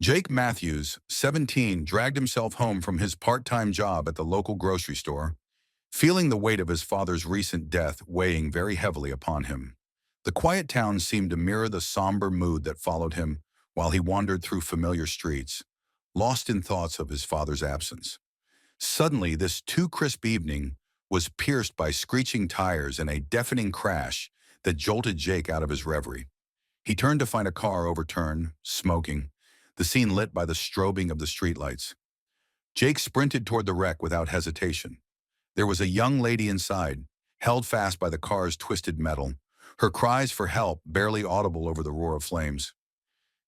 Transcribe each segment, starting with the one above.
Jake Matthews, 17, dragged himself home from his part-time job at the local grocery store, feeling the weight of his father's recent death weighing very heavily upon him. The quiet town seemed to mirror the somber mood that followed him while he wandered through familiar streets, lost in thoughts of his father's absence. Suddenly, this too crisp evening was pierced by screeching tires and a deafening crash that jolted Jake out of his reverie. He turned to find a car overturned, smoking, the scene lit by the strobing of the streetlights. Jake sprinted toward the wreck without hesitation. There was a young lady inside, held fast by the car's twisted metal, her cries for help barely audible over the roar of flames.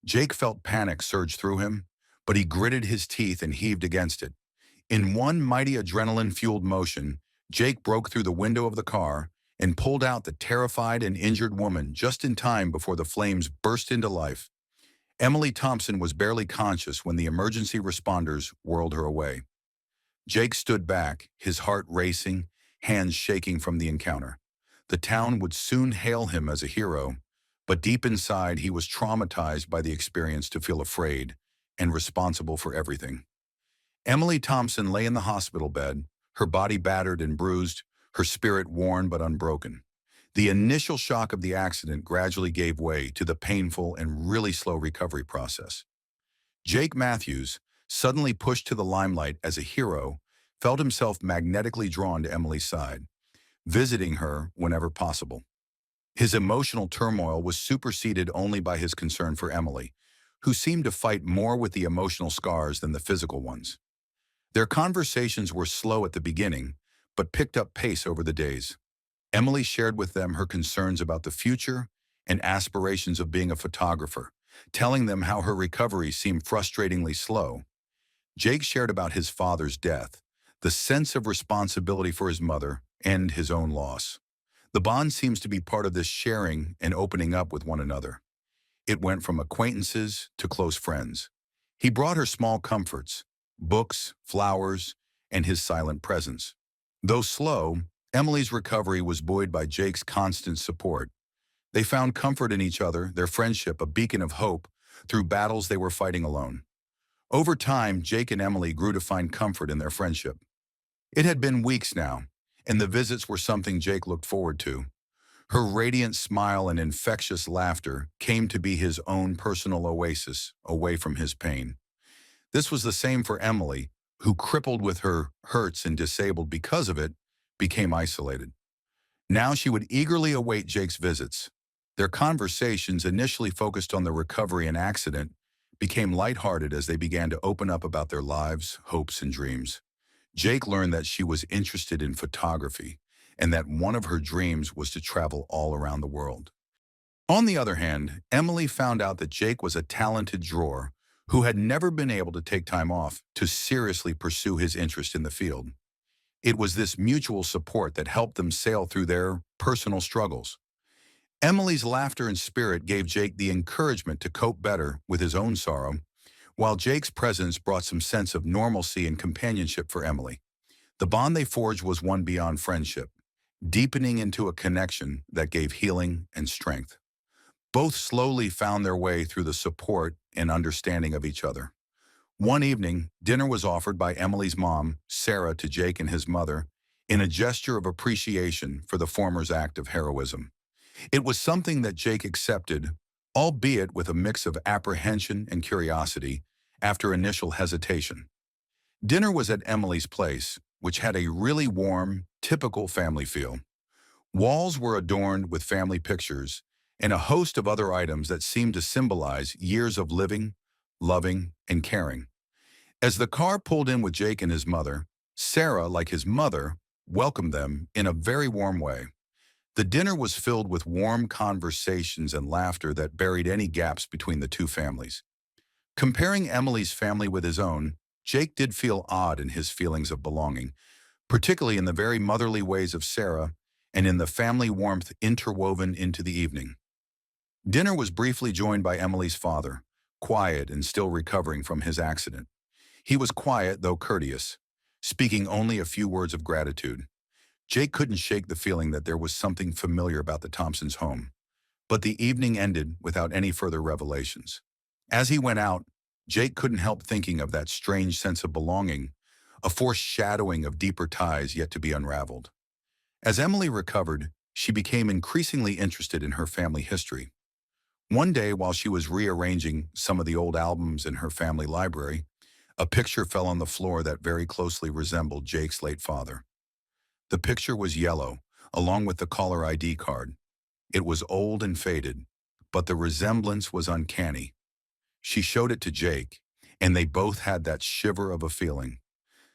Jake felt panic surge through him, but he gritted his teeth and heaved against it. In one mighty adrenaline-fueled motion, Jake broke through the window of the car and pulled out the terrified and injured woman just in time before the flames burst into life. Emily Thompson was barely conscious when the emergency responders whirled her away. Jake stood back, his heart racing, hands shaking from the encounter. The town would soon hail him as a hero, but deep inside he was traumatized by the experience to feel afraid and responsible for everything. Emily Thompson lay in the hospital bed, her body battered and bruised, her spirit worn but unbroken. The initial shock of the accident gradually gave way to the painful and really slow recovery process. Jake Matthews, suddenly pushed to the limelight as a hero, felt himself magnetically drawn to Emily's side, visiting her whenever possible. His emotional turmoil was superseded only by his concern for Emily, who seemed to fight more with the emotional scars than the physical ones. Their conversations were slow at the beginning, but picked up pace over the days. Emily shared with them her concerns about the future and aspirations of being a photographer, telling them how her recovery seemed frustratingly slow. Jake shared about his father's death, the sense of responsibility for his mother, and his own loss. The bond seems to be part of this sharing and opening up with one another. It went from acquaintances to close friends. He brought her small comforts, books, flowers, and his silent presence. Though slow, Emily's recovery was buoyed by Jake's constant support. They found comfort in each other, their friendship a beacon of hope through battles they were fighting alone. Over time, Jake and Emily grew to find comfort in their friendship. It had been weeks now, and the visits were something Jake looked forward to. Her radiant smile and infectious laughter came to be his own personal oasis away from his pain. This was the same for Emily, who, crippled with her hurts and disabled because of it, became isolated. Now she would eagerly await Jake's visits. Their conversations, initially focused on the recovery and accident, became lighthearted as they began to open up about their lives, hopes, and dreams. Jake learned that she was interested in photography and that one of her dreams was to travel all around the world. On the other hand, Emily found out that Jake was a talented drawer who had never been able to take time off to seriously pursue his interest in the field. It was this mutual support that helped them sail through their personal struggles. Emily's laughter and spirit gave Jake the encouragement to cope better with his own sorrow, while Jake's presence brought some sense of normalcy and companionship for Emily. The bond they forged was one beyond friendship, deepening into a connection that gave healing and strength. Both slowly found their way through the support and understanding of each other. One evening, dinner was offered by Emily's mom, Sarah, to Jake and his mother in a gesture of appreciation for the former's act of heroism. It was something that Jake accepted, albeit with a mix of apprehension and curiosity after initial hesitation. Dinner was at Emily's place, which had a really warm, typical family feel. Walls were adorned with family pictures and a host of other items that seemed to symbolize years of living, loving, and caring. As the car pulled in with Jake and his mother, Sarah, like his mother, welcomed them in a very warm way. The dinner was filled with warm conversations and laughter that buried any gaps between the two families. Comparing Emily's family with his own, Jake did feel odd in his feelings of belonging, particularly in the very motherly ways of Sarah and in the family warmth interwoven into the evening. Dinner was briefly joined by Emily's father, quiet and still recovering from his accident. He was quiet, though courteous, speaking only a few words of gratitude. Jake couldn't shake the feeling that there was something familiar about the Thompsons' home, but the evening ended without any further revelations. As he went out, Jake couldn't help thinking of that strange sense of belonging, a foreshadowing of deeper ties yet to be unraveled. As Emily recovered, she became increasingly interested in her family history. One day, while she was rearranging some of the old albums in her family library, a picture fell on the floor that very closely resembled Jake's late father. The picture was yellow, along with the caller ID card. It was old and faded, but the resemblance was uncanny. She showed it to Jake, and they both had that shiver of a feeling,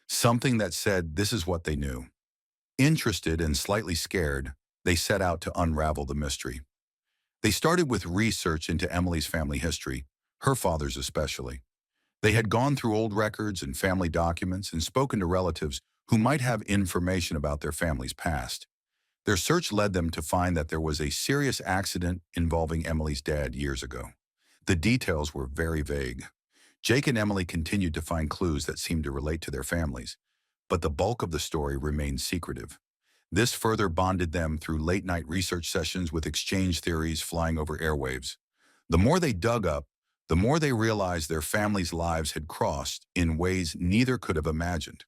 something that said this is what they knew. Interested and slightly scared, they set out to unravel the mystery. They started with research into Emily's family history, her father's especially. They had gone through old records and family documents and spoken to relatives who might have information about their family's past. Their search led them to find that there was a serious accident involving Emily's dad years ago. The details were very vague. Jake and Emily continued to find clues that seemed to relate to their families, but the bulk of the story remained secretive. This further bonded them through late-night research sessions with exchange theories flying over airwaves. The more they dug up, the more they realized their families' lives had crossed in ways neither could have imagined.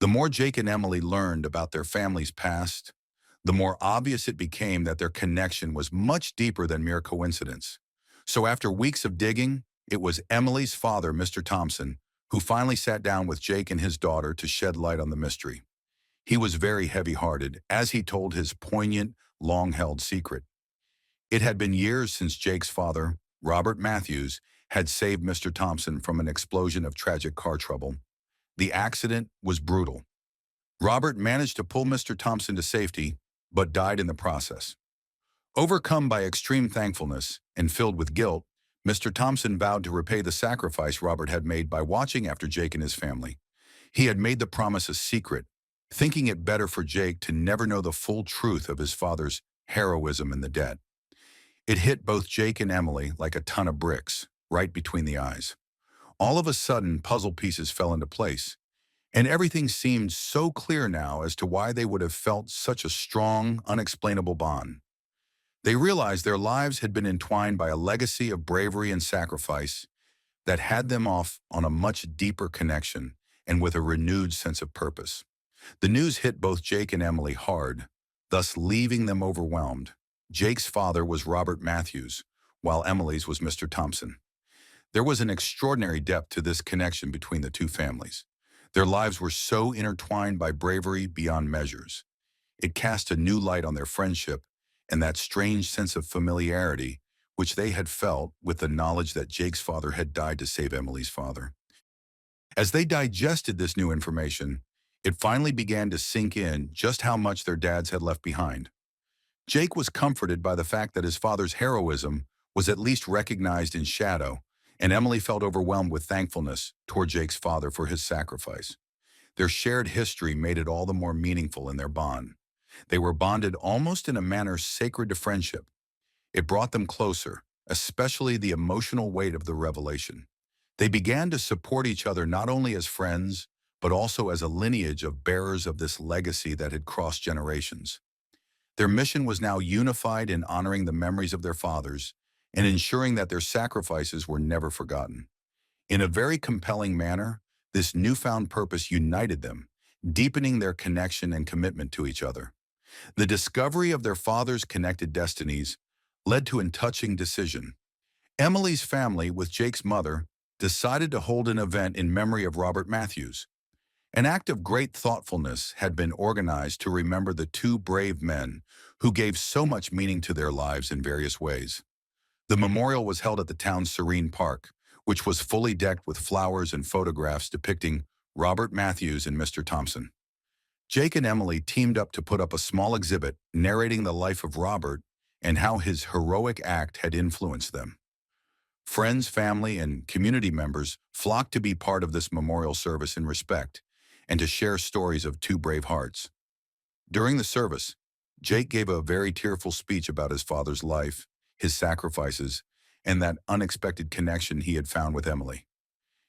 The more Jake and Emily learned about their family's past, the more obvious it became that their connection was much deeper than mere coincidence. So after weeks of digging, it was Emily's father, Mr. Thompson, who finally sat down with Jake and his daughter to shed light on the mystery. He was very heavy-hearted as he told his poignant, long-held secret. It had been years since Jake's father, Robert Matthews, had saved Mr. Thompson from an explosion of tragic car trouble. The accident was brutal. Robert managed to pull Mr. Thompson to safety, but died in the process. Overcome by extreme thankfulness and filled with guilt, Mr. Thompson vowed to repay the sacrifice Robert had made by watching after Jake and his family. He had made the promise a secret, thinking it better for Jake to never know the full truth of his father's heroism and the debt. It hit both Jake and Emily like a ton of bricks, right between the eyes. All of a sudden, puzzle pieces fell into place, and everything seemed so clear now as to why they would have felt such a strong, unexplainable bond. They realized their lives had been entwined by a legacy of bravery and sacrifice that had them off on a much deeper connection and with a renewed sense of purpose. The news hit both Jake and Emily hard, thus leaving them overwhelmed. Jake's father was Robert Matthews, while Emily's was Mr. Thompson. There was an extraordinary depth to this connection between the two families. Their lives were so intertwined by bravery beyond measures. It cast a new light on their friendship and that strange sense of familiarity which they had felt with the knowledge that Jake's father had died to save Emily's father. As they digested this new information, it finally began to sink in just how much their dads had left behind. Jake was comforted by the fact that his father's heroism was at least recognized in shadow, and Emily felt overwhelmed with thankfulness toward Jake's father for his sacrifice. Their shared history made it all the more meaningful in their bond. They were bonded almost in a manner sacred to friendship. It brought them closer, especially the emotional weight of the revelation. They began to support each other not only as friends, but also as a lineage of bearers of this legacy that had crossed generations. Their mission was now unified in honoring the memories of their fathers and ensuring that their sacrifices were never forgotten. In a very compelling manner, this newfound purpose united them, deepening their connection and commitment to each other. The discovery of their fathers' connected destinies led to a touching decision. Emily's family, with Jake's mother, decided to hold an event in memory of Robert Matthews. An act of great thoughtfulness had been organized to remember the two brave men who gave so much meaning to their lives in various ways. The memorial was held at the town's Serene Park, which was fully decked with flowers and photographs depicting Robert Matthews and Mr. Thompson. Jake and Emily teamed up to put up a small exhibit narrating the life of Robert and how his heroic act had influenced them. Friends, family, and community members flocked to be part of this memorial service in respect and to share stories of two brave hearts. During the service, Jake gave a very tearful speech about his father's life, his sacrifices, and that unexpected connection he had found with Emily.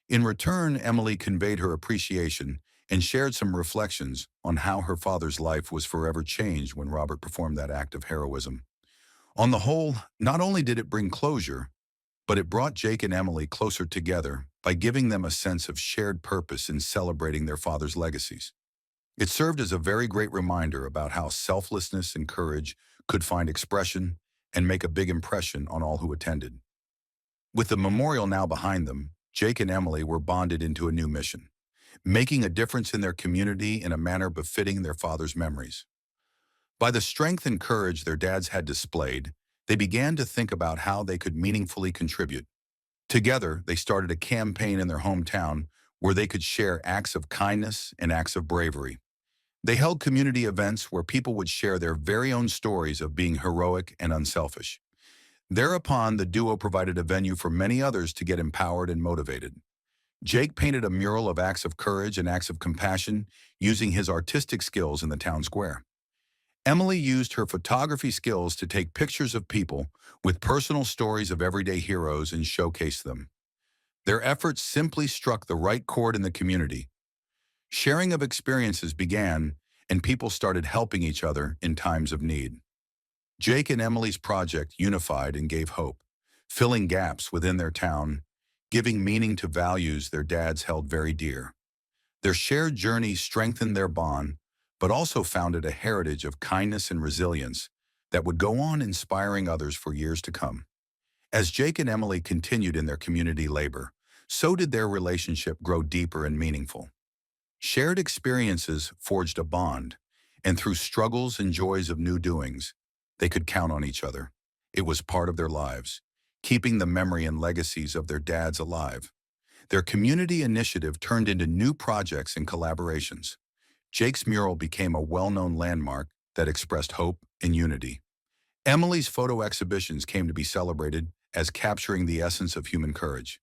In return, Emily conveyed her appreciation and shared some reflections on how her father's life was forever changed when Robert performed that act of heroism. On the whole, not only did it bring closure, but it brought Jake and Emily closer together by giving them a sense of shared purpose in celebrating their father's legacies. It served as a very great reminder about how selflessness and courage could find expression and make a big impression on all who attended. With the memorial now behind them, Jake and Emily were bonded into a new mission, making a difference in their community in a manner befitting their father's memories. By the strength and courage their dads had displayed, they began to think about how they could meaningfully contribute. Together, they started a campaign in their hometown where they could share acts of kindness and acts of bravery. They held community events where people would share their very own stories of being heroic and unselfish. Thereupon, the duo provided a venue for many others to get empowered and motivated. Jake painted a mural of acts of courage and acts of compassion using his artistic skills in the town square. Emily used her photography skills to take pictures of people with personal stories of everyday heroes and showcase them. Their efforts simply struck the right chord in the community. Sharing of experiences began, and people started helping each other in times of need. Jake and Emily's project unified and gave hope, filling gaps within their town, giving meaning to values their dads held very dear. Their shared journey strengthened their bond, but also founded a heritage of kindness and resilience that would go on inspiring others for years to come. As Jake and Emily continued in their community labor, so did their relationship grow deeper and meaningful. Shared experiences forged a bond, and through struggles and joys of new doings, they could count on each other. It was part of their lives, keeping the memory and legacies of their dads alive. Their community initiative turned into new projects and collaborations. Jake's mural became a well-known landmark that expressed hope and unity. Emily's photo exhibitions came to be celebrated as capturing the essence of human courage.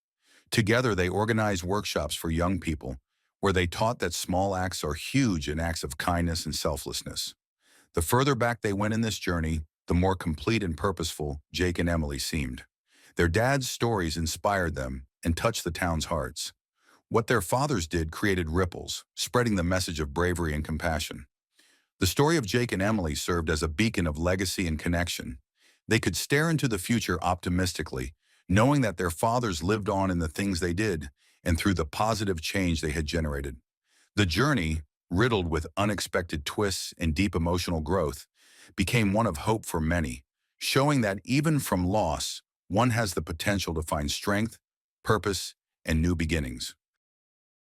Together, they organized workshops for young people where they taught that small acts are huge in acts of kindness and selflessness. The further back they went in this journey, the more complete and purposeful Jake and Emily seemed. Their dad's stories inspired them and touched the town's hearts. What their fathers did created ripples, spreading the message of bravery and compassion. The story of Jake and Emily served as a beacon of legacy and connection. They could stare into the future optimistically, knowing that their fathers lived on in the things they did and through the positive change they had generated. The journey, riddled with unexpected twists and deep emotional growth, became one of hope for many, showing that even from loss, one has the potential to find strength, purpose, and new beginnings.